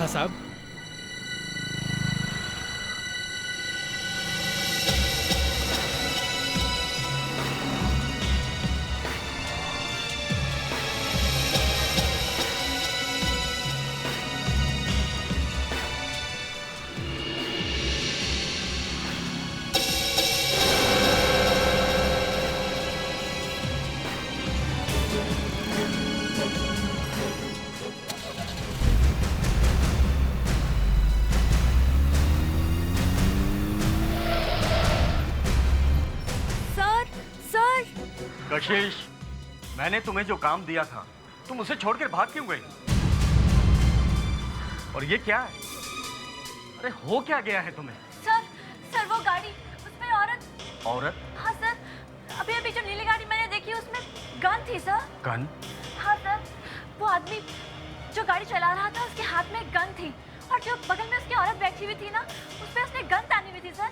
हाँ साहब। कशिश, मैंने तुम्हें जो काम दिया था तुम उसे छोड़कर भाग क्यों गई? और ये क्या है? अरे हो क्या गया है तुम्हें? सर वो गाड़ी, उसमें औरत। औरत? हाँ सर, अभी जो नीली गाड़ी मैंने देखी उसमें गन थी सर। गन? हाँ सर, वो आदमी जो गाड़ी चला रहा था उसके हाथ में गन थी और जो बगल में उसकी औरत बैठी हुई थी ना उसपे उसने गन तानी हुई थी सर।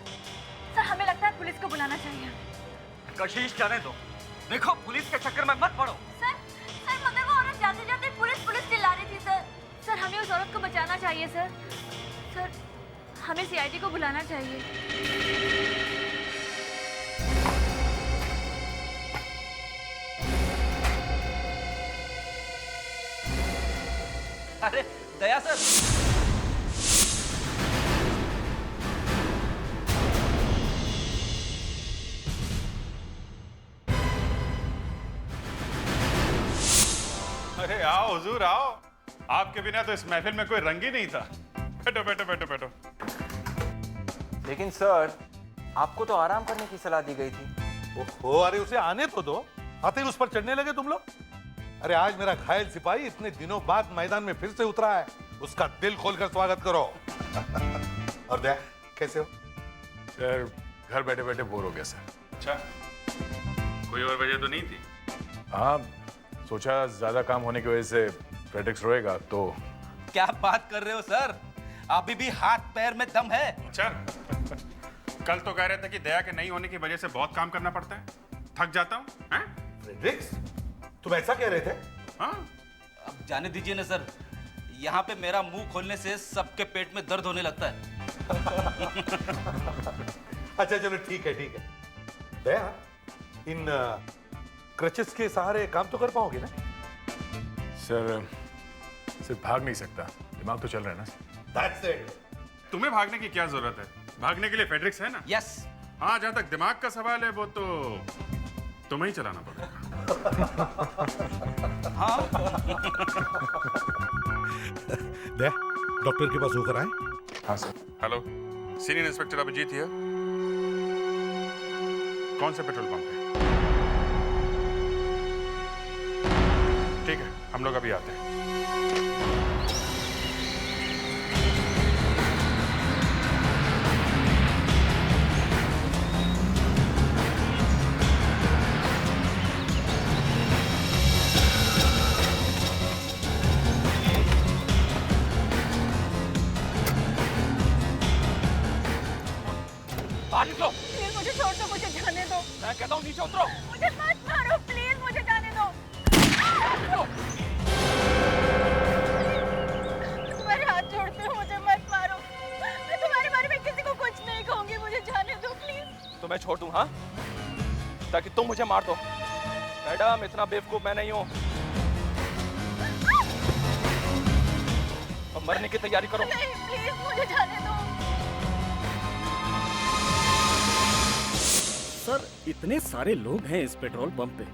हमें लगता है पुलिस को बुलाना चाहिए। कशिश जाने दो, देखो पुलिस के चक्कर में मत पड़ो। सर मगर वो औरत जाते जाते पुलिस चिल्ला रही थी सर हमें उस औरत को बचाना चाहिए सर हमें सीआईडी को बुलाना चाहिए। अरे दया सर, अरे आओ हुजूर आओ, आपके बिना तो इस महफिल में कोई रंग ही नहीं था। बैठो बैठो बैठो बैठो। लेकिन सर, आपको तो आराम करने की सलाह दी गई थी। ओहो, अरे उसे आने तो दो, आते ही उस पर चढ़ने लगे तुम लोग। अरे आज मेरा घायल सिपाही इतने दिनों बाद मैदान में फिर से उतरा है, उसका दिल खोलकर स्वागत करो। और दया, कैसे हो? सर घर बैठे बैठे बोर हो गया सर। अच्छा, कोई और वजह तो नहीं थी? हाँ, सोचा ज्यादा काम होने की वजह से फ्रेडरिक्स रोएगा तो। क्या बात कर रहे हो सर, अभी भी हाथ पैर में दम है। अच्छा, कल तो कह रहे थे कि दया के नहीं होने की वजह से बहुत काम करना पड़ता है, थक जाता हूँ। फ्रेडरिक्स, तुम ऐसा कह रहे थे? हाँ, अब जाने दीजिए ना सर, यहाँ पे मेरा मुंह खोलने से सबके पेट में दर्द होने लगता है। अच्छा चलो ठीक है दया, इन क्रचेस के सहारे काम तो कर पाओगे ना? सर सिर्फ भाग नहीं सकता, दिमाग तो चल रहा है ना। That's it. तुम्हें भागने की क्या जरूरत है, भागने के लिए फेड्रिक्स है ना। यस। हाँ, जहाँ तक दिमाग का सवाल है वो तो तुम्हें ही चलाना पड़ेगा। हाँ। दया, डॉक्टर के पास होकर आए? हाँ sir. Hello, senior inspector Abhijeet here. कौन से पेट्रोल पंप पे? ठीक है, हम लोग अभी आते हैं। प्लीज मुझे छोड़ दो, मुझे जाने दो। मैं कहता हूँ नीचे उतरो। मुझे मत मारो प्लीज, मुझे जाने दो। तुम्हारे हाथ जोड़ती हूँ, मुझे मत मारो। मैं तुम्हारे बारे में किसी को कुछ नहीं कहूंगी, मुझे जाने दो प्लीज। तो मैं छोड़ दूँ? हाँ, ताकि तुम मुझे मार दो। मैडम, इतना बेवकूफ मैं नहीं हूँ। अब मरने की तैयारी करो। नहीं प्लीज, मुझे जाने दो। सर इतने सारे लोग हैं इस पेट्रोल पंप पे,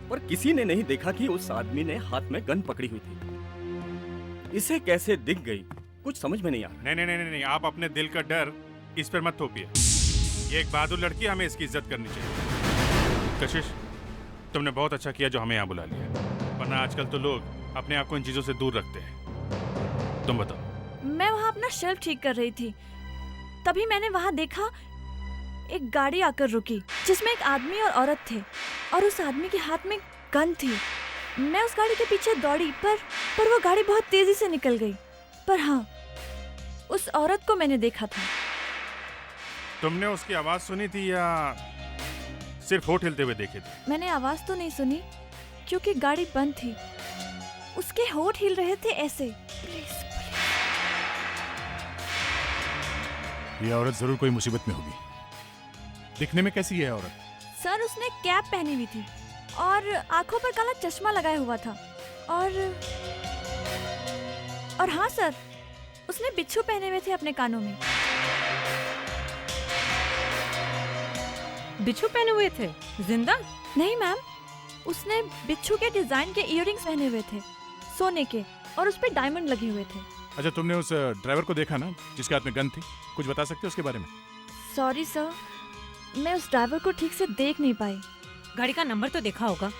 पर किसी ने नहीं देखा कि उस आदमी ने हाथ में गन पकड़ी हुई थी। इसे कैसे दिख गई कुछ समझ में नहीं आ रहा। नहीं, आप अपने दिल का डर इस पर मत थोपिए। ये एक बहादुर लड़की, हमें इसकी इज्जत करनी चाहिए। कशिश, तुमने बहुत अच्छा किया जो हमें यहाँ बुला लिया, वरना आजकल तो लोग अपने आप को इन चीजों से दूर रखते हैं। तुम बताओ। मैं वहाँ अपना शेल्फ ठीक कर रही थी, तभी मैंने वहाँ देखा एक गाड़ी आकर रुकी जिसमें एक आदमी और औरत थे और उस आदमी के हाथ में गन थी। मैं उस गाड़ी के पीछे दौड़ी पर वो गाड़ी बहुत तेजी से निकल गई। पर हाँ, उस औरत को मैंने देखा था। तुमने उसकी आवाज सुनी थी या सिर्फ होठ हिलते हुए देखे थे? मैंने आवाज तो नहीं सुनी क्योंकि गाड़ी बंद थी। उसके होठ हिल रहे थे ऐसे। प्लीज ये औरत जरूर कोई मुसीबत में होगी। दिखने में कैसी है औरत? सर उसने कैप पहनी हुई थी और आंखों पर काला चश्मा लगाया हुआ था और हाँ सर, उसने बिच्छू पहने हुए थे अपने कानों में। बिच्छू पहने हुए थे? जिंदा? नहीं मैम, उसने बिच्छू के डिजाइन के इयररिंग्स पहने हुए थे, सोने के, और उस पे डायमंड लगे हुए थे। अच्छा, तुमने उस ड्राइवर को देखा ना जिसके हाथ में गन थी? कुछ बता सकते हो उसके बारे में? सॉरी सर, मैं उस ड्राइवर को ठीक से देख नहीं पाई। गाड़ी का नंबर तो देखा होगा?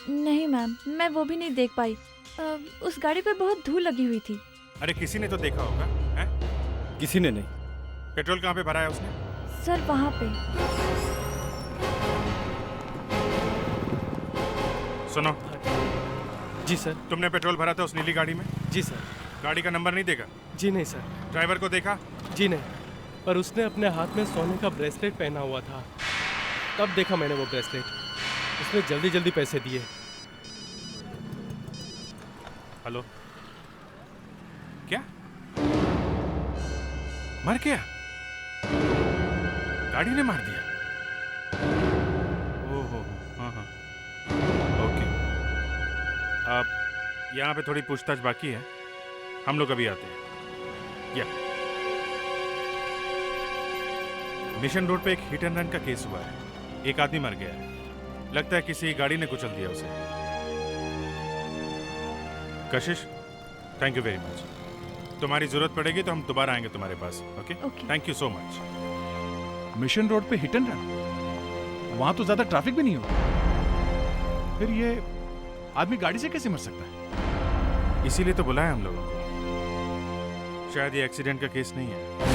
नहीं मैम, मैं वो भी नहीं देख पाई। उस गाड़ी पर बहुत धूल लगी हुई थी। अरे किसी ने तो देखा होगा, हैं? किसी ने नहीं। पेट्रोल कहाँ पे भरा है उसने? सर वहाँ पे। सुनो, जी सर। तुमने पेट्रोल भरा था उस नीली गाड़ी में? जी सर। गाड़ी का नंबर नहीं देखा? जी नहीं सर। ड्राइवर को देखा? जी नहीं, पर उसने अपने हाथ में सोने का ब्रेसलेट पहना हुआ था, तब देखा मैंने वो ब्रेसलेट। उसने जल्दी जल्दी पैसे दिए। हेलो, क्या मर गया? गाड़ी ने मार दिया? ओहो, हाँ हाँ, ओके। अब यहाँ पे थोड़ी पूछताछ बाकी है, हम लोग अभी आते हैं। या मिशन रोड पे एक हिट एंड रन का केस हुआ है, एक आदमी मर गया है। लगता है किसी गाड़ी ने कुचल दिया उसे। कशिश, थैंक यू वेरी मच। तुम्हारी जरूरत पड़ेगी तो हम दोबारा आएंगे तुम्हारे पास। Okay, thank you so much. Mission road पे हिट एंड रन? वहां तो ज्यादा ट्रैफिक भी नहीं होता, फिर ये आदमी गाड़ी से कैसे मर सकता है? इसीलिए तो बुलाया हम लोगों को। शायद ये एक्सीडेंट का केस नहीं है।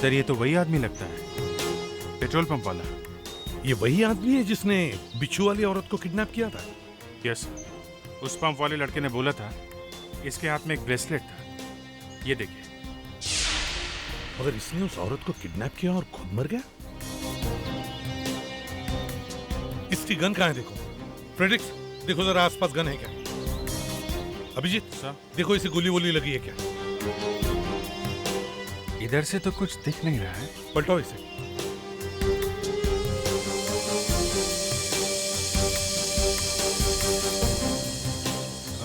सर, ये तो वही आदमी लगता है, पेट्रोल पंप वाला। ये वही आदमी है जिसने बिच्छू वाली औरत को किडनैप किया था? यस, उस पंप वाले लड़के ने बोला था इसके हाथ में एक ब्रेसलेट था। ये देखिए। मगर इसने उस औरत को किडनैप किया और खुद मर गया? इसकी गन कहाँ है? देखो फ्रेडरिक्स, देखो जरा आसपास गन है क्या? अभिजीत सर, देखो इसे गोली वोली लगी है क्या? इधर से तो कुछ दिख नहीं रहा है। पलटाओ इसे।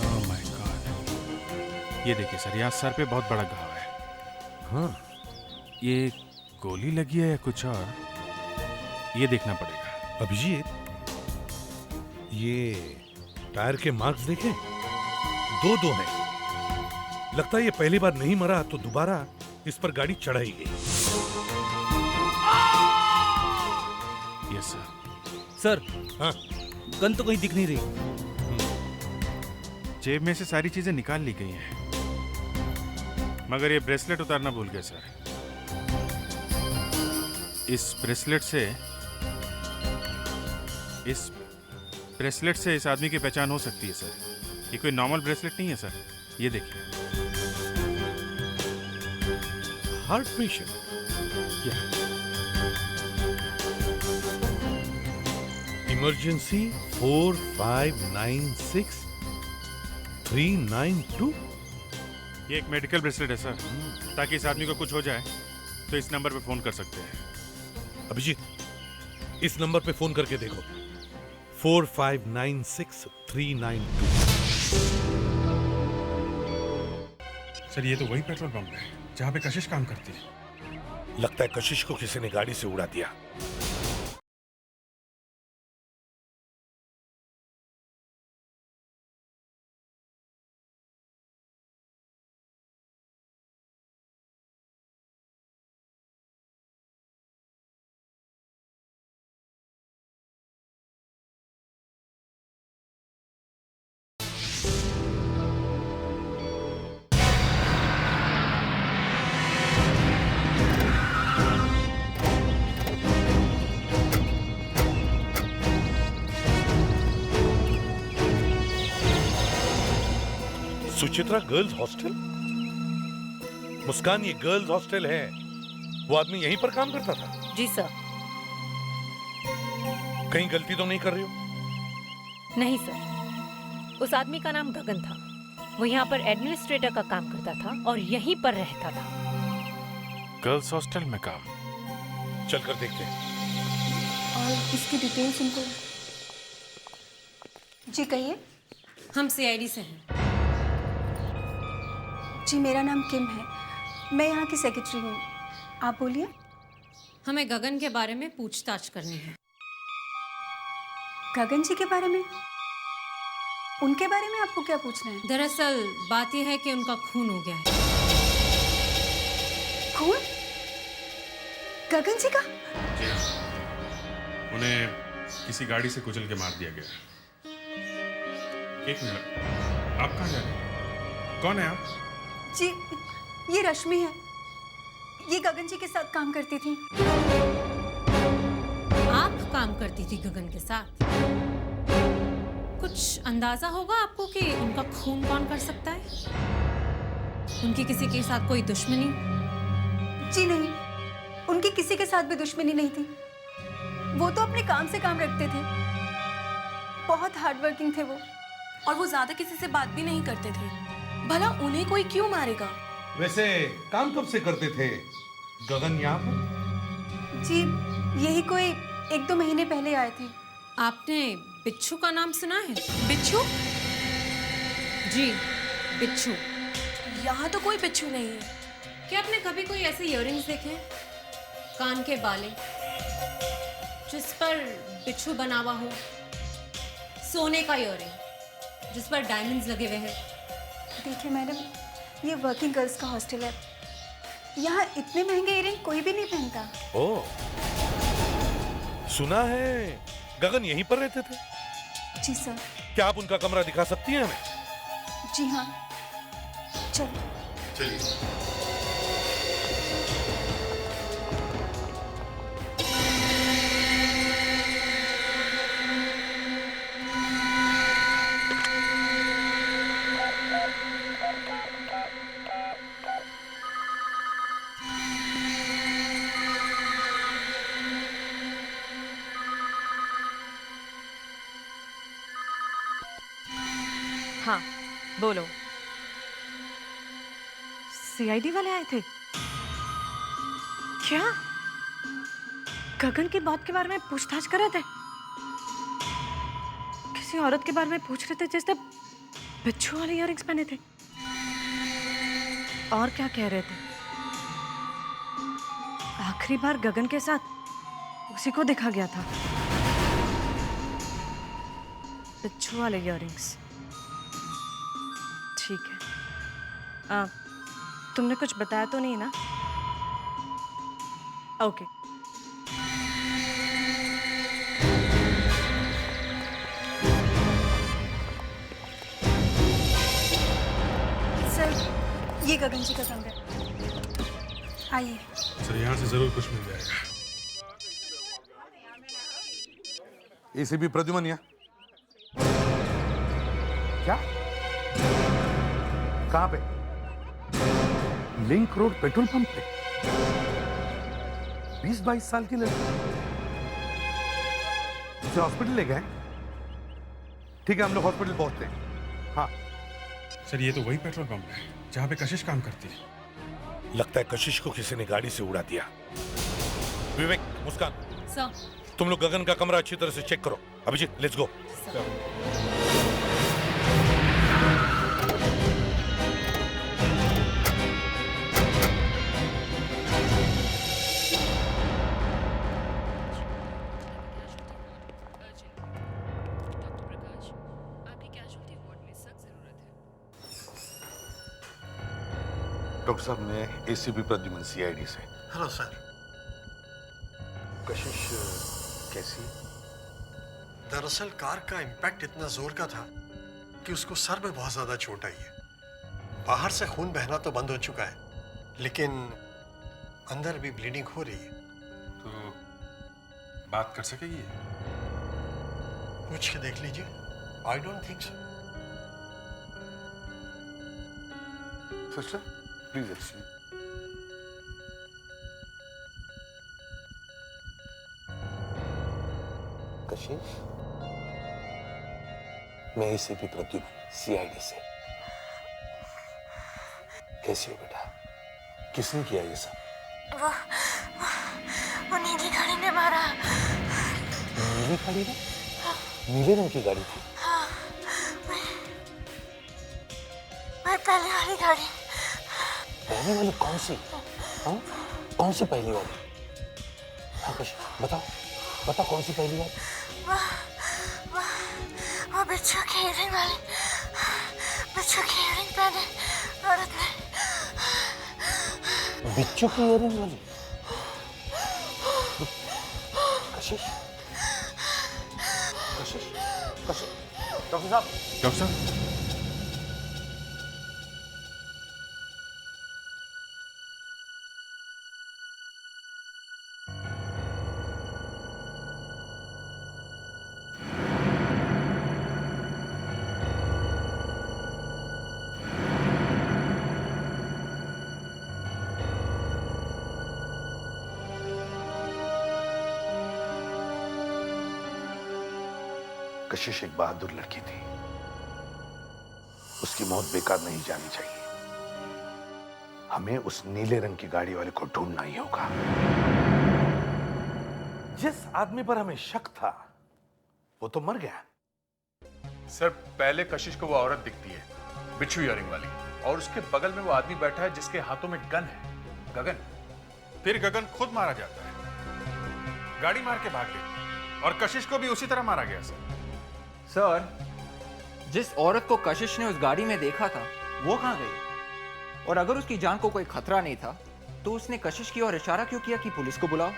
ओह माय गॉड, ये देखिए सर, यहाँ सर पे बहुत बड़ा घाव है। हाँ, ये गोली लगी है या कुछ और, ये देखना पड़ेगा। अभिजीत, ये टायर के मार्क्स देखें, दो हैं। लगता है ये पहली बार नहीं मरा तो दोबारा इस पर गाड़ी चढ़ाई गई। Yes sir. सर, हाँ, गन तो कहीं दिख नहीं रही। जेब में से सारी चीजें निकाल ली गई हैं, मगर ये ब्रेसलेट उतारना भूल गए सर। इस ब्रेसलेट से इस आदमी की पहचान हो सकती है सर। ये कोई नॉर्मल ब्रेसलेट नहीं है सर, ये देखिए। Heart patient? इमरजेंसी 4596-392। ये एक मेडिकल ब्रेसलेट है सर, ताकि इस आदमी को कुछ हो जाए तो इस नंबर पे फोन कर सकते हैं। अभिजीत, इस नंबर पे फोन करके देखो, 4596-392। सर, ये तो वही पेट्रोल पंप है जहाँ पे कशिश काम करती है। लगता है कशिश को किसी ने गाड़ी से उड़ा दिया। Suchitra girls hostel? मुस्कान, ये गर्ल्स हॉस्टल है। वो आदमी यहीं पर काम करता था? जी सर। कहीं गलती तो नहीं कर रही हो? नहीं सर, उस आदमी का नाम गगन था। वो यहाँ पर एडमिनिस्ट्रेटर का काम करता था और यहीं पर रहता था। गर्ल्स हॉस्टल में काम? चलकर देखते हैं। और इसकी डिटेल्स उनको। जी कहिए। हम सीआईडी से हैं। जी मेरा नाम किम है, मैं यहाँ की सेक्रेटरी हूँ। आप बोलिए। हमें गगन के बारे में पूछताछ करनी है। गगन जी के बारे में? उनके बारे में आपको क्या पूछना है? दरअसल बात यह है कि उनका खून हो गया है। खून? गगन जी का? जी हाँ, उन्हें किसी गाड़ी से कुचल के मार दिया गया। एक मिनट, आप कहाँ जा रहे हैं? कौन है आप? जी ये रश्मि है, ये गगन जी के साथ काम करती थी। आप काम करती थी गगन के साथ? कुछ अंदाजा होगा आपको कि उनका खून कौन कर सकता है? उनकी किसी के साथ कोई दुश्मनी? जी नहीं, उनकी किसी के साथ भी दुश्मनी नहीं थी। वो तो अपने काम से काम रखते थे, बहुत हार्ड वर्किंग थे वो, और वो ज्यादा किसी से बात भी नहीं करते थे। भला उन्हें कोई क्यों मारेगा? वैसे काम कब से करते थे गगन यहाँ पर? जी यही कोई 1-2 महीने पहले आए थे। आपने बिच्छू का नाम सुना है? बिच्छू? जी बिच्छू। यहाँ तो कोई बिच्छू नहीं है। क्या आपने कभी कोई ऐसे इयररिंग्स देखे, कान के बाले, जिस पर बिच्छू बना हुआ हो? सोने का इयररिंग जिस पर डायमंड्स लगे हुए हैं। देखिए मैडम, ये वर्किंग गर्ल्स का हॉस्टल है, यहाँ इतने महंगे इयररिंग कोई भी नहीं पहनता। ओह, सुना है गगन यहीं पर रहते थे? जी सर। क्या आप उनका कमरा दिखा सकती हैं हमें? जी हाँ, चलो। चलिए। हाँ बोलो। सीआईडी वाले आए थे क्या? गगन की बात के बारे में पूछताछ कर रहे थे? किसी औरत के बारे में पूछ रहे थे जिसने बिच्छू वाले इयररिंग्स पहने थे। और क्या कह रहे थे? आखिरी बार गगन के साथ उसी को देखा गया था, बिच्छू वाले इयररिंग्स। ठीक है, तुमने कुछ बताया तो नहीं ना? ओके। सर ये गगन जी का कमरा, आइए। सर यहाँ से जरूर कुछ मिल जाएगा। एसीपी प्रद्युमन यहाँ? क्या? कहाँ पे? लिंक रोड पेट्रोल पंप पे 20-22 साल की लड़की उसे हॉस्पिटल ले गए? ठीक है, हम लोग हॉस्पिटल पहुंचते हैं। हाँ सर, ये तो वही पेट्रोल पंप है जहाँ पे कशिश काम करती है। लगता है कशिश को किसी ने गाड़ी से उड़ा दिया। विवेक, मुस्कान, सर तुम लोग गगन का कमरा अच्छी तरह से चेक करो। Abhijit, let's go. डॉक्टर साहब, मैं एसीपी प्रद्युमन, सीआईडी से। Hello sir. कशिश कैसी? दरअसल कार का इम्पैक्ट इतना जोर का था कि उसको सर में बहुत ज्यादा चोट आई है। बाहर से खून बहना तो बंद हो चुका है, लेकिन अंदर भी ब्लीडिंग हो रही है। तो बात कर सकेगी? पूछ के देख लीजिए। I don't think so. Sister please excuse. कशिश, मैं एसीपी प्रद्युम्न, सीआईडी से। कैसी हो बेटा? किसने किया ये सब? वो नीली गाड़ी ने मारा। नीली गाड़ी ने? नीले रंग की गाड़ी थी? हाँ, मैं पहले वाली गाड़ी। पहले वाली कौन सी? हाँ? कौन सी पहली वाली? हाँ कशिश, बताओ बताओ कौन सी पहली वाली? वो बिच्छू की इयरिंग वाली, बिच्छू की इयरिंग पहने औरत ने। बिच्छू की इयरिंग वाली? कशिश, कशिश, कशिश। डॉक्टर साहब, डॉक्टर साहब, कशिश एक बहादुर लड़की थी, उसकी मौत बेकार नहीं जानी चाहिए। हमें उस नीले रंग की गाड़ी वाले को ढूंढना ही होगा। जिस आदमी पर हमें शक था वो तो मर गया। सर पहले कशिश को वो औरत दिखती है, बिच्छू इयरिंग वाली, और उसके बगल में वो आदमी बैठा है जिसके हाथों में गन है, गगन। फिर गगन खुद मारा जाता है, गाड़ी मार के भाग गई, और कशिश को भी उसी तरह मारा गया सर। सर, जिस औरत को कशिश ने उस गाड़ी में देखा था वो कहाँ गई? और अगर उसकी जान को कोई खतरा नहीं था तो उसने कशिश की ओर इशारा क्यों किया कि पुलिस को बुलाओ?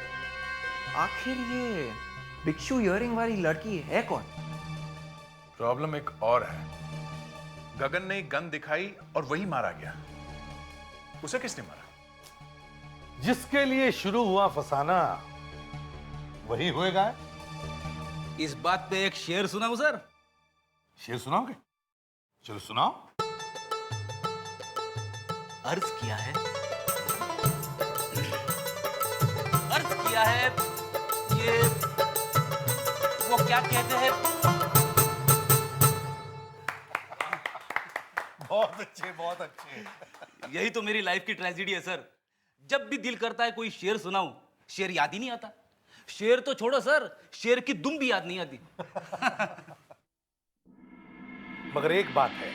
आखिर ये बिच्छू इयरिंग वाली लड़की है कौन? प्रॉब्लम एक और है, गगन ने गन दिखाई और वही मारा गया। उसे किसने मारा? जिसके लिए शुरू हुआ फसाना वही होएगा। इस बात पे एक शेर सुनाऊं सर? शेर सुनाओगे? चलो सुनाओ। अर्ज किया है, अर्ज किया है, ये वो क्या कहते हैं? बहुत अच्छे, बहुत अच्छे। यही तो मेरी लाइफ की ट्रेजेडी है सर। जब भी दिल करता है कोई शेर सुनाऊं, शेर याद ही नहीं आता। शेर तो छोड़ो सर, शेर की दुम भी याद नहीं आती। मगर एक बात है,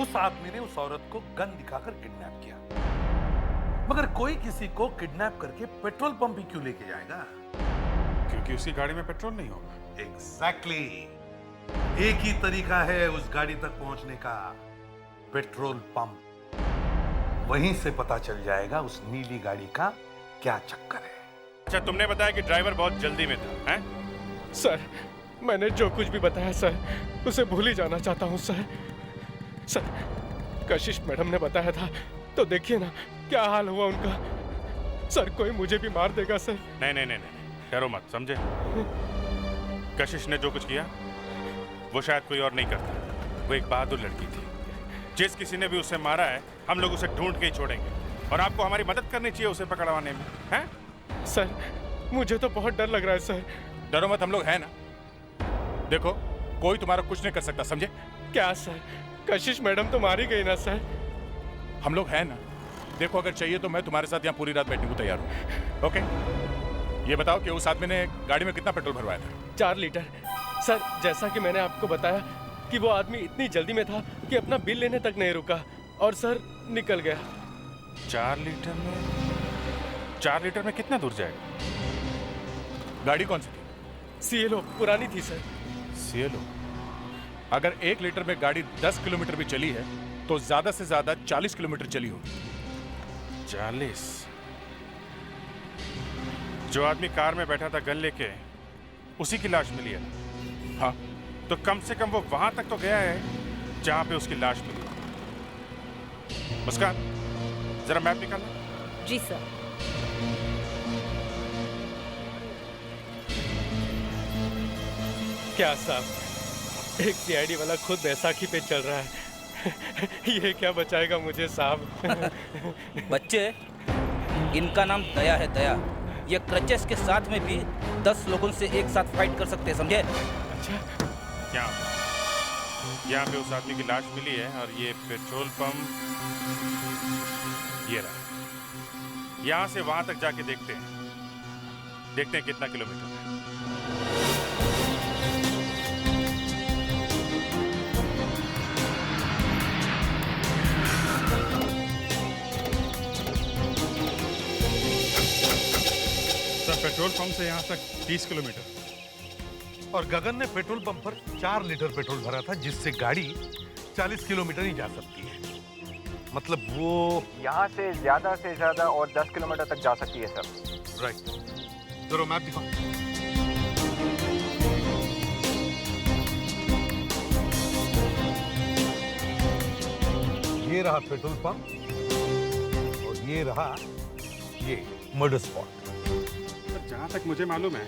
उस आदमी ने उस औरत को गन दिखाकर किडनैप किया। मगर कोई किसी को किडनैप करके पेट्रोल पंप भी क्यों लेके जाएगा? क्योंकि उसकी गाड़ी में पेट्रोल नहीं होगा। एग्जैक्टली। एक ही तरीका है उस गाड़ी तक पहुंचने का, पेट्रोल पंप। वहीं से पता चल जाएगा उस नीली गाड़ी का क्या चक्कर है। अच्छा, तुमने बताया कि ड्राइवर बहुत जल्दी में था, हैं? सर, मैंने जो कुछ भी बताया सर, उसे भूल ही जाना चाहता हूँ सर। सर, कशिश मैडम ने बताया था, तो देखिए ना क्या हाल हुआ उनका। सर, कोई मुझे भी मार देगा सर। नहीं नहीं नहीं नहीं, डरो मत, समझे? कशिश ने जो कुछ किया वो शायद कोई और नहीं करता। वो एक बहादुर लड़की थी। जिस किसी ने भी उसे मारा है, हम लोग उसे ढूंढ के ही छोड़ेंगे, और आपको हमारी मदद करनी चाहिए उसे पकड़वाने में, हैं? सर, मुझे तो बहुत डर लग रहा है सर। डरो मत, हम लोग हैं ना। देखो, कोई तुम्हारा कुछ नहीं कर सकता, समझे? क्या सर, कशिश मैडम तो मारी गई ना सर? हम लोग हैं ना। देखो, अगर चाहिए तो मैं तुम्हारे साथ यहाँ पूरी रात बैठने को तैयार हूँ। ओके? ये बताओ कि उस आदमी ने गाड़ी में कितना पेट्रोल भरवाया था? 4 लीटर। सर, जैसा कि मैंने आपको बताया कि वो आदमी इतनी जल्दी में था कि अपना बिल लेने तक नहीं रुका, और सर निकल गया। 4 लीटर में? 4 लीटर में कितना दूर जाएगा? गाड़ी कौन सी थी? सीएलओ पुरानी थी सर। सीएलओ? अगर 1 लीटर में गाड़ी 10 किलोमीटर भी चली है तो ज्यादा से ज्यादा 40 किलोमीटर चली होगी। 40? जो आदमी कार में बैठा था गन लेके, उसी की लाश मिली है। हाँ, तो कम से कम वो वहां तक तो गया है जहां पे उसकी लाश मिली। मुस्कान, जरा मैप निकालना। जी सर। क्या साहब, एक सीआईडी वाला खुद बैसाखी पे चल रहा है, ये क्या बचाएगा मुझे साहब? बच्चे, इनका नाम दया है, दया। ये क्रचेस के साथ में भी 10 लोगों से एक साथ फाइट कर सकते हैं, समझे? अच्छा, क्या यहाँ पे उस आदमी की लाश मिली है और ये पेट्रोल पंप ये रहा। यहाँ से वहां तक जाके देखते हैं कितना किलोमीटर है। पेट्रोल पंप से यहाँ तक 30 किलोमीटर। और गगन ने पेट्रोल पंप पर 4 लीटर पेट्रोल भरा था, जिससे गाड़ी 40 किलोमीटर ही जा सकती है। मतलब वो यहाँ से ज्यादा और 10 किलोमीटर तक जा सकती है सर। राइट, जरा मैप दिखाओ। ये रहा पेट्रोल पंप और ये रहा ये मर्डर स्पॉट। जहाँ तक मुझे मालूम है,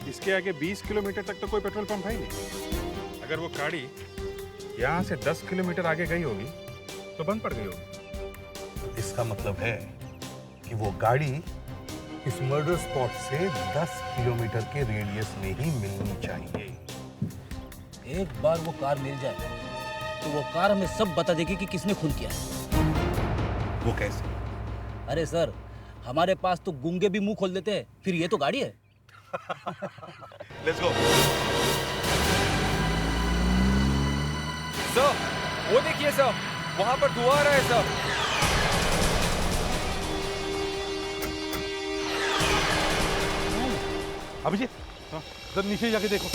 इसके आगे 20 किलोमीटर तक तो कोई पेट्रोल पंप है ही नहीं। अगर वो गाड़ी यहाँ से 10 किलोमीटर आगे गई होगी तो बंद पड़ गई होगी। इसका मतलब है कि वो गाड़ी इस मर्डर स्पॉट से 10 किलोमीटर के रेडियस में ही मिलनी चाहिए। एक बार वो कार मिल जाए तो वो कार हमें सब बता देगी कि किसने खून किया है। वो कैसे? अरे सर, हमारे पास तो गूंगे भी मुंह खोल देते हैं, फिर ये तो गाड़ी है। Let's go. सर, वो देखिए सर, वहां पर धुआं आ रहा है सर। अभिजीत, जरा नीचे जाके देखो।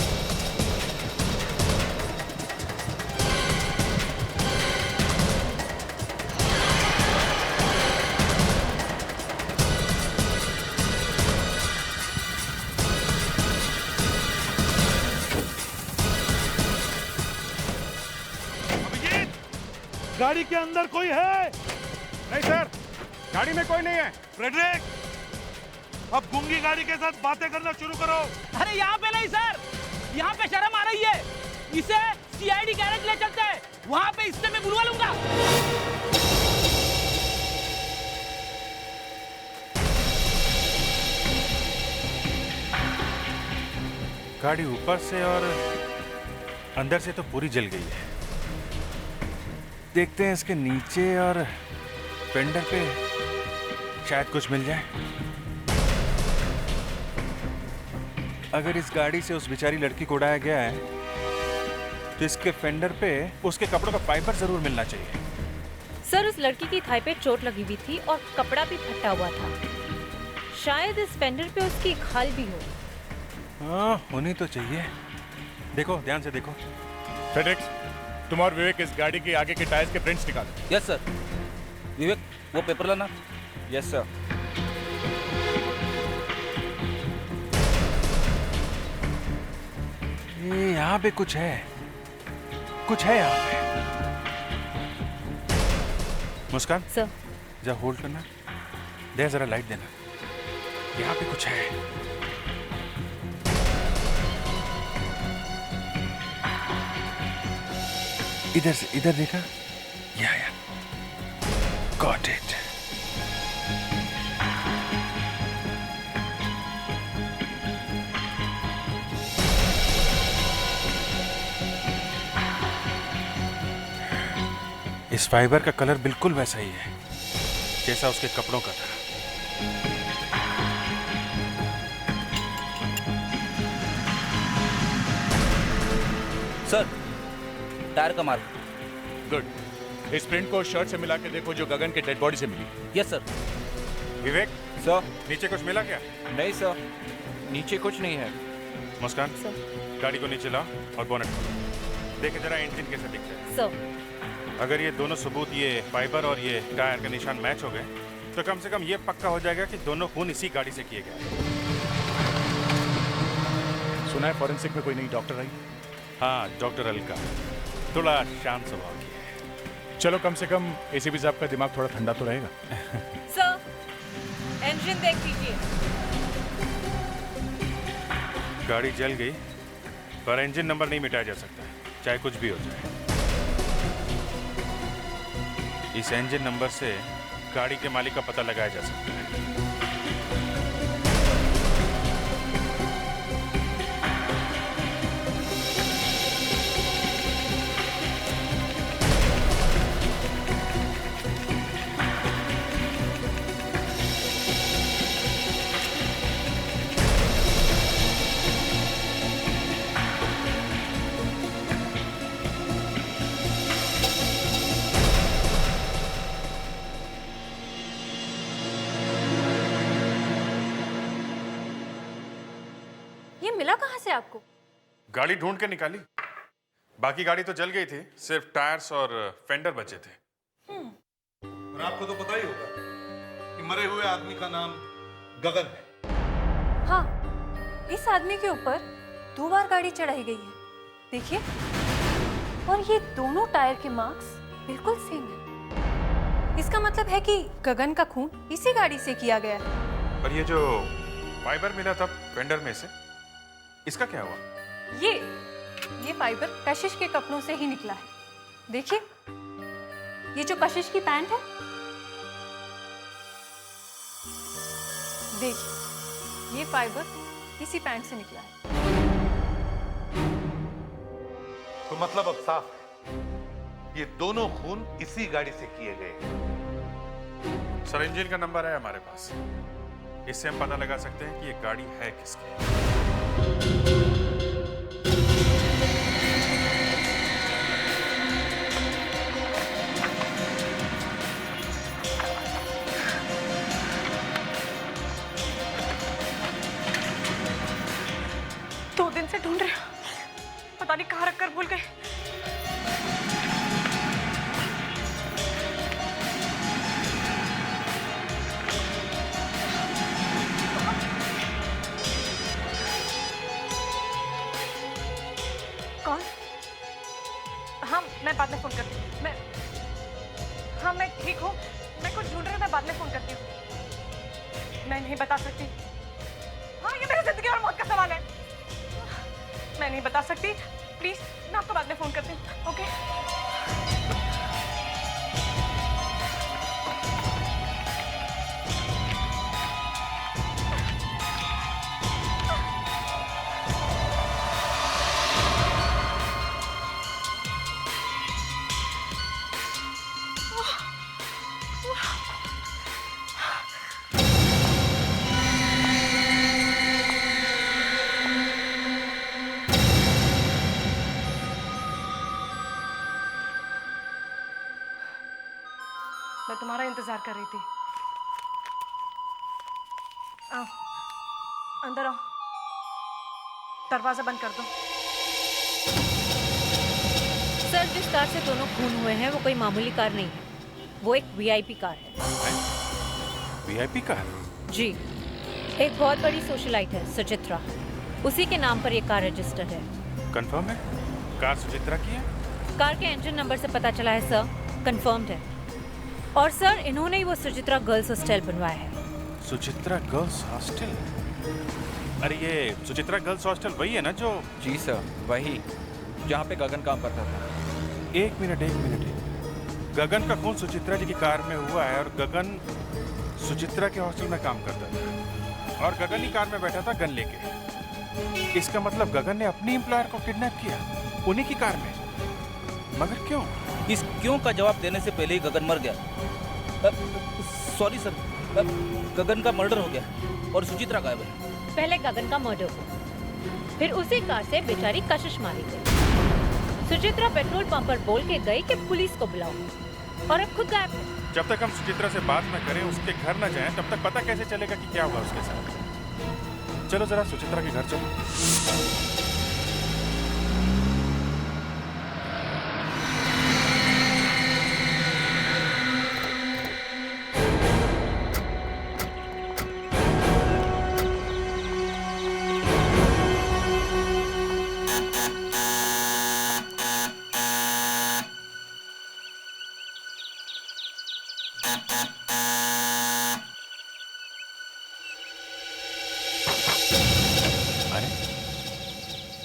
गाड़ी के अंदर कोई है? नहीं सर, गाड़ी में कोई नहीं है। फ्रेडरिक, अब गूंगी गाड़ी के साथ बातें करना शुरू करो। अरे यहाँ पे नहीं सर, यहाँ पे शर्म आ रही है। इसे सीआईडी गैरेज ले चलते हैं, वहाँ पे इससे मैं बुलवा लूंगा। गाड़ी ऊपर से और अंदर से तो पूरी जल गई है। देखते हैं इसके नीचे और फेंडर पे शायद कुछ मिल जाए। अगर इस गाड़ी से उस बेचारी लड़की को उड़ाया गया है तो इसके फेंडर पे उसके कपड़ों का फाइबर जरूर मिलना चाहिए। सर, उस लड़की की थाई पे चोट लगी हुई थी और कपड़ा भी फटा हुआ था। शायद इस फेंडर पे उसकी खाल भी हो। हाँ, होनी तो चाहिए। देखो, ध्यान से देखो। फेडेक्स, तुम और विवेक इस गाड़ी के आगे के टायर्स के प्रिंट्स निकालो। Yes sir. विवेक, वो पेपर लाना। Yes sir. ये यहाँ पे कुछ है यहाँ पे। मुस्कान सर, जा होल्ड करना, दे जरा लाइट देना। यहाँ पे कुछ है। इधर से, इधर देखा? या गॉट इट। इस फाइबर का कलर बिल्कुल वैसा ही है जैसा उसके कपड़ों का था। सर, टायर का मार्क। गुड। इस प्रिंट को शर्ट से मिला के देखो जो गगन के डेड बॉडी से मिली। Yes sir. विवेक सर, नीचे कुछ मिला क्या? नहीं सर, नीचे कुछ नहीं है। मुस्कान सर, गाड़ी को नीचे लाओ और बोनट खोलो। देखे जरा इंजन कैसे दिखता है। सर, अगर ये दोनों सबूत, ये फाइबर और ये टायर का निशान मैच हो गए तो कम से कम ये पक्का हो जाएगा कि दोनों खून इसी गाड़ी से किए गए। सुना है फॉरेंसिक में कोई नई डॉक्टर आई? हाँ, डॉक्टर अलका थोड़ा शांत स्वभाव की है। चलो, कम से कम एसीपी साहब का दिमाग थोड़ा ठंडा तो रहेगा। सर, इंजन देख लीजिए। गाड़ी जल गई पर इंजन नंबर नहीं मिटाया जा सकता, चाहे कुछ भी हो जाए। इस इंजन नंबर से गाड़ी के मालिक का पता लगाया जा सकता है। ये मिला कहाँ से आपको? गाड़ी ढूंढ के निकाली। बाकी गाड़ी तो जल गई थी, सिर्फ टायर्स और फेंडर बचे थे। और आपको तो पता ही होगा कि मरे हुए आदमी का नाम गगन है। हाँ, इस आदमी के ऊपर 2 बार गाड़ी चढ़ाई गई है। देखिए, और ये दोनों टायर के मार्क्स बिल्कुल सेम है। इसका मतलब है कि गगन का खून इसी गाड़ी से किया गया है। पर ये जो फाइबर मिला था फेंडर में से, इसका क्या हुआ? ये फाइबर कशिश के कपड़ों से ही निकला है। देखिए, ये जो कशिश की पैंट है, देखिए, ये फाइबर इसी पैंट से निकला है। तो मतलब अब साफ है, ये दोनों खून इसी गाड़ी से किए गए हैं। सर, इंजन का नंबर है हमारे पास, इससे हम पता लगा सकते हैं कि ये गाड़ी है किसकी। से ढूंढ रहे हो, पता नहीं कहाँ रखकर भूल गए। कौन? हाँ, मैं बाद में फोन करती हूँ। हाँ, मैं ठीक हूँ, मैं कुछ ढूंढ रही हूँ, मैं बाद में फोन करती हूँ। मैं नहीं बता सकती। हाँ, ये मेरी जिंदगी और मौत का सवाल है। मैं नहीं बता सकती, प्लीज, मैं आपको बाद में फोन करती हूँ। ओके? मैं तुम्हारा इंतजार कर रही थी। आओ, अंदर आओ, दरवाजा बंद कर दो। सर, जिस कार से दोनों खून हुए हैं वो कोई मामूली कार नहीं है, वो एक वीआईपी कार है। VIP car? जी, एक बहुत बड़ी सोशलाइट है, सुचित्रा, उसी के नाम पर ये कार रजिस्टर्ड है। कंफर्म है कार सुचित्रा की है? कार के इंजन नंबर से पता चला है सर, कंफर्म्ड है। और सर, इन्होंने ही वो सुचित्रा गर्ल्स हॉस्टल बनवाया है। Suchitra girls hostel? अरे ये सुचित्रा गर्ल्स हॉस्टल वही है ना जो? जी सर, वही जहाँ पे गगन काम करता था। एक मिनट। गगन का खून सुचित्रा जी की कार में हुआ है और गगन सुचित्रा के हॉस्टल में काम करता था और गगन ही कार में बैठा था गन लेके। इसका मतलब गगन ने अपनी एम्प्लॉयर को किडनैप किया उन्हीं की कार में। मगर क्यों? इस क्यों का जवाब देने से पहले ही गगन मर गया। सॉरी सर, गगन का मर्डर हो गया और सुचित्रा गायब है। पहले गगन का मर्डर हुआ, फिर उसी कार से बेचारी कशिश मारी गई। सुचित्रा पेट्रोल पंप पर बोल के गई कि पुलिस को बुलाओ और अब खुद गायब है। जब तक हम सुचित्रा से बात न करें, उसके घर न जाएं, तब तक पता कैसे चलेगा कि क्या हुआ उसके साथ। चलो जरा सुचित्रा के घर चलो।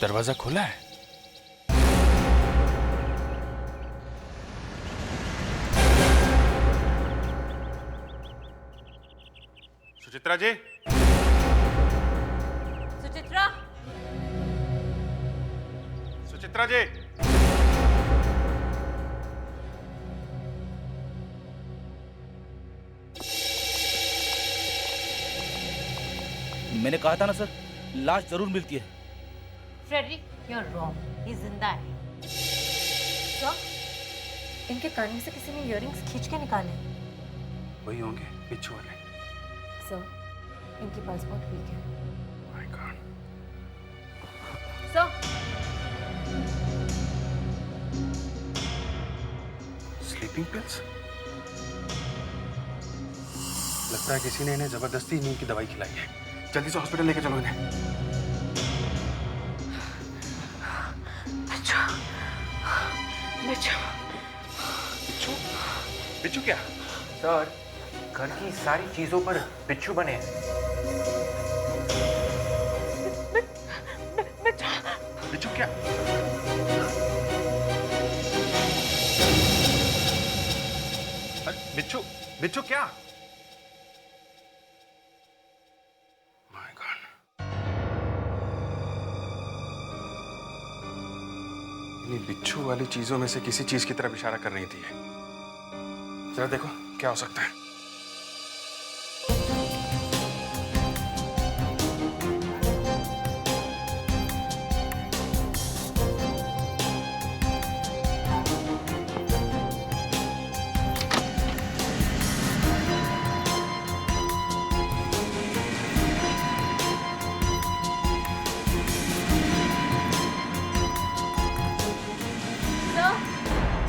दरवाजा खुला है। सुचित्रा जी, सुचित्रा, सुचित्रा जी। मैंने कहा था ना सर, लाश जरूर मिलती है। फ्रेडरिक, यू आर रॉन्ग, ये जिंदा है। इनके कान में से किसी ने इयररिंग्स खींच के निकाले। वही होंगे बिच्छू वाले। सर, इनकी पल्स बहुत वीक है। My God. Sir, sleeping pills? लगता है किसी ने इन्हें जबरदस्ती नींद की दवाई खिलाई है। जल्दी से हॉस्पिटल लेके चलो इन्हें। बिच्छू, बिच्छू, बिच्छू? बिच्छू क्या? सर, घर की सारी चीजों पर बिच्छू बने हैं। बिच्छू क्या? बिच्छू, बिच्छू क्या? My God. इन्हीं बिच्छू वाली चीजों में से किसी चीज की तरफ इशारा कर रही थी ये। जरा देखो क्या हो सकता है।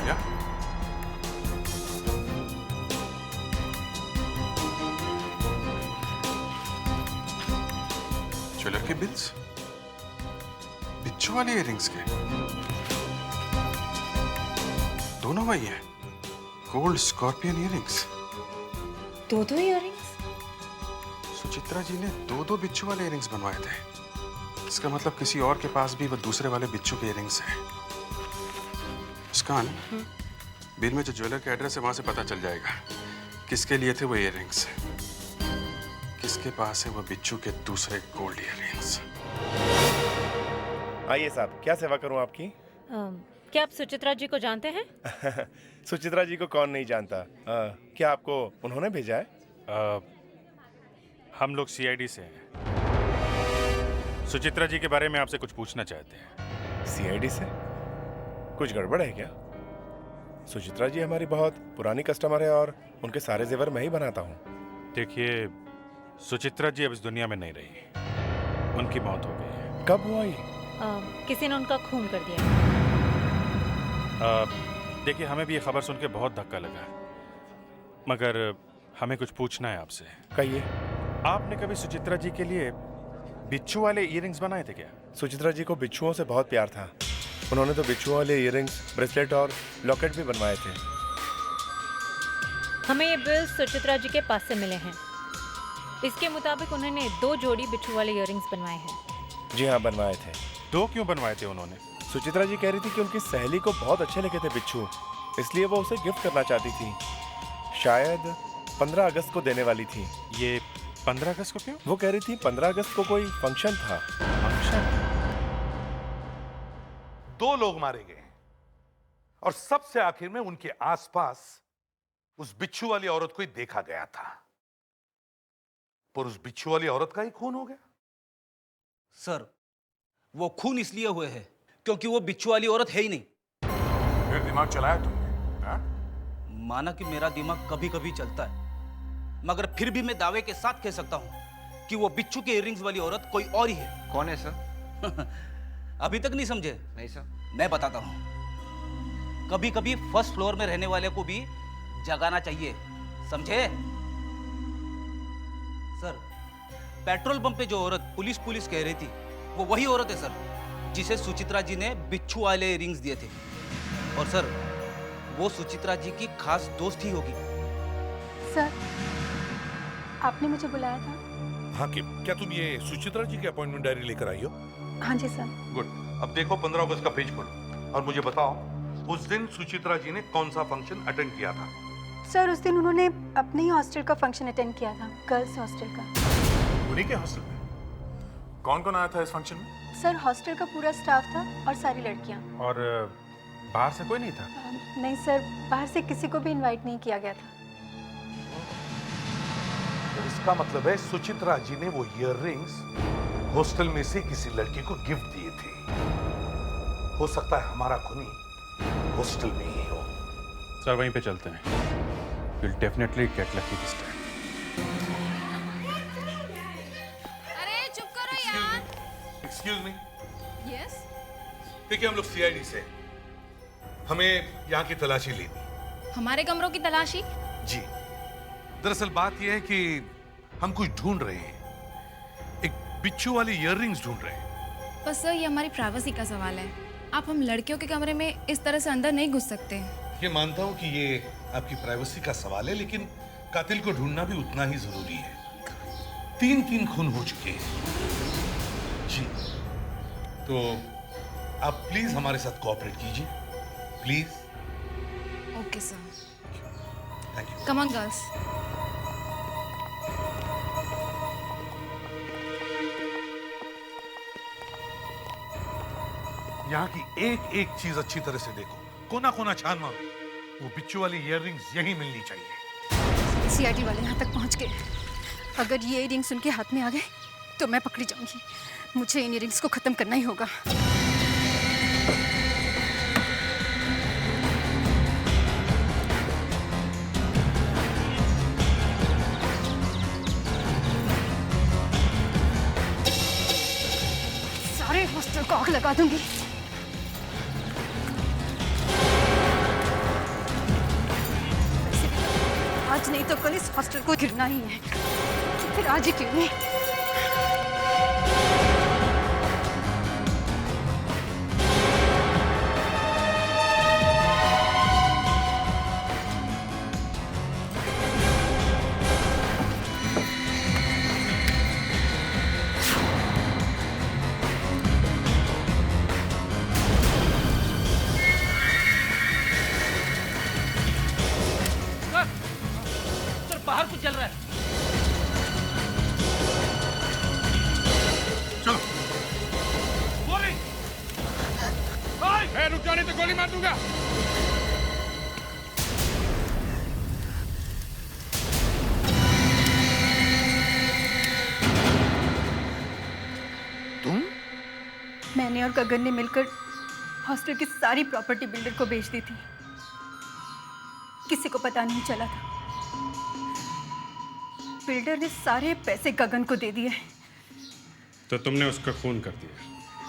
क्या? ज्वेलर के बिल्स? बिच्छू वाले इयररिंग्स के? दोनों वही है। Gold scorpion earrings. दो इयररिंग्स? सुचित्रा जी ने दो बिच्छू वाले इयररिंग्स बनवाए थे। इसका मतलब किसी और के पास भी वो दूसरे वाले बिच्छू के इयररिंग्स हैं। मुस्कान, बिल में जो ज्वेलर का एड्रेस है वहां से पता चल जाएगा किसके लिए थे वो इयररिंग्स, किसके पास है वो बिच्छू के दूसरे गोल्ड इयररिंग्स। आइए साहब, क्या सेवा करूं आपकी? क्या आप सुचित्रा जी को जानते हैं? सुचित्रा जी को कौन नहीं जानता? क्या आपको उन्होंने भेजा है? हम लोग सीआईडी से हैं। सुचित्रा जी के बारे में आपसे कुछ पूछना चाहते हैं। सीआईडी से? कुछ गड़बड़ है क्या? सुचित्रा जी हमारी बहुत पुरानी कस्टमर है और उनके सारे जेवर मैं ही बनाता हूँ। देखिए, सुचित्रा जी अब इस दुनिया में नहीं रही। उनकी मौत हो गई है। कब हुआ ये? किसी ने उनका खून कर दिया। देखिए, हमें भी ये खबर सुन के बहुत धक्का लगा, मगर हमें कुछ पूछना है आपसे। कहिए। आपने कभी सुचित्रा जी के लिए बिच्छू वाले इयररिंग्स बनाए थे क्या? सुचित्रा जी को बिच्छुओं से बहुत प्यार था। उन्होंने तो बिच्छुओं वाले इयररिंग्स, ब्रेसलेट और लॉकेट भी बनवाए थे। हमें ये बिल सुचित्रा जी के पास से मिले हैं। इसके मुताबिक उन्होंने 2 जोड़ी बिच्छू वाले इयररिंग्स बनवाए हैं। जी हाँ, बनवाए थे। 2 क्यों बनवाए थे उन्होंने? सुचित्रा जी कह रही थी कि उनकी सहेली को बहुत अच्छे लगे थे बिच्छू, इसलिए वो उसे गिफ्ट करना चाहती थी। शायद 15 अगस्त को देने वाली थी। ये 15 अगस्त को क्यों? वो कह रही थी 15 अगस्त को कोई फंक्शन था। फंक्शन? 2 लोग मारे गए और सबसे आखिर में उनके आसपास उस बिच्छू वाली औरत को ही देखा गया था, पर उस बिच्छू वाली औरत का ही खून हो गया। सर, वो खून इसलिए हुए हैं क्योंकि वो बिच्छू वाली औरत है ही नहीं। फिर दिमाग चलाया तुमने? माना कि मेरा दिमाग कभी कभी चलता है, मगर फिर भी मैं दावे के साथ कह सकता हूं कि वो बिच्छू के इयररिंग्स वाली औरत कोई और ही है। कौन है सर? अभी तक नहीं समझे? नहीं सर। मैं बताता हूं। कभी कभी फर्स्ट फ्लोर में रहने वाले को भी जगाना चाहिए, समझे? सर, पेट्रोल पंप पे जो औरत पुलिस कह रही थी, वो वही औरत है सर जिसे सुचित्रा जी ने बिच्छू वाले इयररिंग्स दिए थे। और सर, वो सुचित्रा जी की खास दोस्त ही होगी। सर, आपने मुझे बुलाया था? हाँ किम, क्या तुम ये सुचित्रा जी की अपॉइंटमेंट डायरी लेकर आई हो? हाँ जी सर। गुड। अब देखो 15 अगस्त का पेज खोलो और मुझे बताओ उस दिन सुचित्रा जी ने कौन सा फंक्शन अटेंड किया था। सर उस दिन उन्होंने अपने ही हॉस्टल का फंक्शन अटेंड किया था, गर्ल्स हॉस्टल का। उन्हीं के हॉस्टल में? कौन कौन आया था इस फंक्शन में? सर हॉस्टल का पूरा स्टाफ था और सारी लड़कियां। और बाहर से कोई नहीं था? नहीं सर, बाहर से किसी को भी इनवाइट नहीं किया गया था। तो इसका मतलब है सुचित्रा जी ने वो इयररिंग्स हॉस्टल में से किसी लड़की को गिफ्ट दिए थे। हो सकता है हमारा खूनी हॉस्टल में ही हो। सर वहीं पे चलते हैं। We'll definitely get lucky this time. अरे चुप करो यार। Excuse me. यस। देखिए हम लोग सीआईडी से, हमें यहाँ की तलाशी लेनी। हमारे कमरों की तलाशी? जी, दरअसल बात यह है कि हम कुछ ढूंढ रहे हैं, एक बिच्छू वाली इयररिंग्स ढूंढ रहे हैं। बस सर ये हमारी प्राइवेसी का सवाल है। आप हम लड़कियों के कमरे में इस तरह से अंदर नहीं घुस सकते। ये मानता हूँ कि ये आपकी प्राइवेसी का सवाल है, लेकिन कातिल को ढूंढना भी उतना ही जरूरी है। 3 खून हो चुके हैं। जी, तो आप प्लीज हमारे साथ कोऑपरेट कीजिए, please. Okay sir. Thank you. Come on girls. यहाँ की एक एक चीज अच्छी तरह से देखो, कोना कोना छान मारो। वो बिच्छू वाली इयररिंग्स यहीं मिलनी चाहिए। सीआईडी वाले यहाँ तक पहुँच गए। अगर ये इयररिंग्स उनके हाथ में आ गए तो मैं पकड़ी जाऊंगी। मुझे इन इयररिंग्स को खत्म करना ही होगा। सारे हॉस्टल को आग लगा दूंगी। आज नहीं तो कल इस हॉस्टल को गिरना ही है, फिर आज ही क्यों नहीं। बाहर कुछ चल रहा है। चलो। गोली! रुक जाने तो गोली मार दूंगा। तुम? मैंने और गगन ने मिलकर हॉस्टल की सारी प्रॉपर्टी बिल्डर को बेच दी थी। किसी को पता नहीं चला था। बिल्डर ने सारे पैसे गगन को दे दिए। तो तुमने उसका खून कर दिया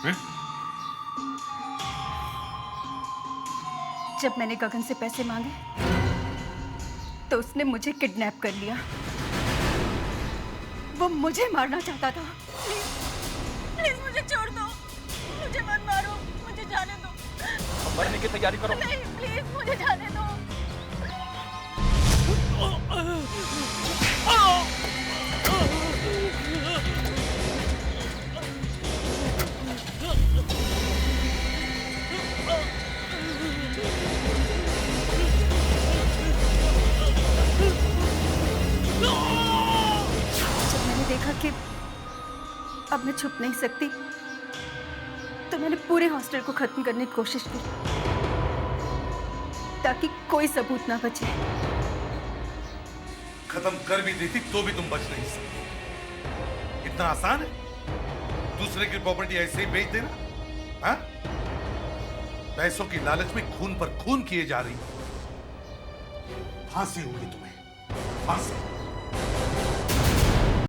हैं? जब मैंने गगन से पैसे मांगे तो उसने मुझे किडनैप कर लिया। वो मुझे मारना चाहता था। प्लीज मुझे छोड़ दो, मुझे मत मारो, मुझे जाने दो। मरने की तैयारी करो। नहीं प्लीज मुझे जाने दो। जब मैंने देखा कि अब मैं छुप नहीं सकती तो मैंने पूरे हॉस्टल को खत्म करने की कोशिश की ताकि कोई सबूत ना बचे। खत्म कर भी देती तो भी तुम बच नहीं सकते। इतना आसान है दूसरे की प्रॉपर्टी ऐसे ही बेच देना? हाँ? पैसों की लालच में खून पर खून किए जा रही। फांसी होगी तुम्हें, फांसी।